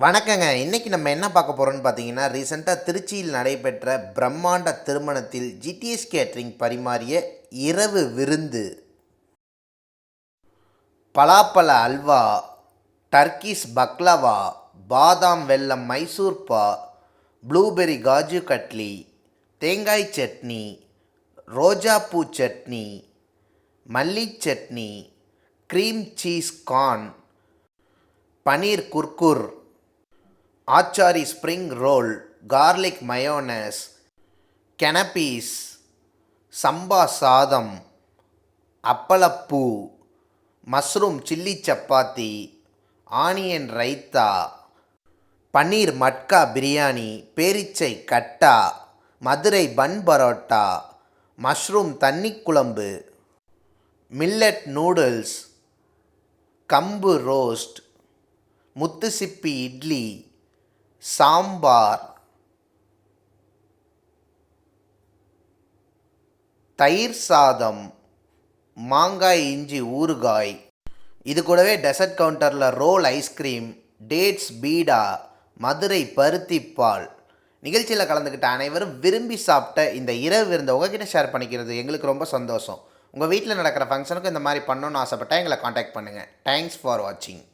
வணக்கங்க. இன்னைக்கு நம்ம என்ன பார்க்க போறோம்னு பார்த்தீங்கன்னா, ரீசென்ட்டா திருச்சியில் நடைபெற்ற பிரம்மாண்ட திருமணத்தில் ஜிடிஎஸ் கேட்டரிங் பரிமாறிய இரவு விருந்து. பலாப்பழ அல்வா, டர்க்கிஷ் பக்லவா, பாதாம் வெல்லம் மைசூர் பா, ப்ளூபெர்ரி காஜு கட்லி, தேங்காய் சட்னி, ரோஜாப்பூ சட்னி, மல்லி chutney, cream cheese corn, paneer குர்குர், achari spring roll, garlic mayonnaise, canapes, சம்பா சாதம், அப்பளப்பூ, mushroom chilli chapati, onion raita, paneer matka biryani, பேரிச்சை கட்டா, மதுரை பன் பரோட்டா, மஷ்ரூம் தண்ணி குழம்பு, மில்லட் நூடுல்ஸ், கம்பு ரோஸ்ட், முத்துசிப்பி இட்லி, சாம்பார், தயிர் சாதம், மாங்காய் இஞ்சி ஊறுகாய், இது கூடவே டெசர்ட் கவுண்டரில் ரோல் ஐஸ்கிரீம், டேட்ஸ் பீடா, மதுரை பருத்திப்பால். நிகழ்ச்சியில் கலந்துக்கிட்ட அனைவரும் விரும்பி சாப்பிட்ட இந்த இரவு விருந்தை உங்ககிட்ட ஷேர் பண்ணிக்கிறது எங்களுக்கு ரொம்ப சந்தோஷம். உங்கள் வீட்டில் நடக்கிற ஃபங்க்ஷனுக்கு இந்த மாதிரி பண்ணணுன்னு ஆசைப்பட்டால் எங்களை காண்டாக்ட் பண்ணுங்கள். தேங்க்ஸ் ஃபார் வாட்சிங்.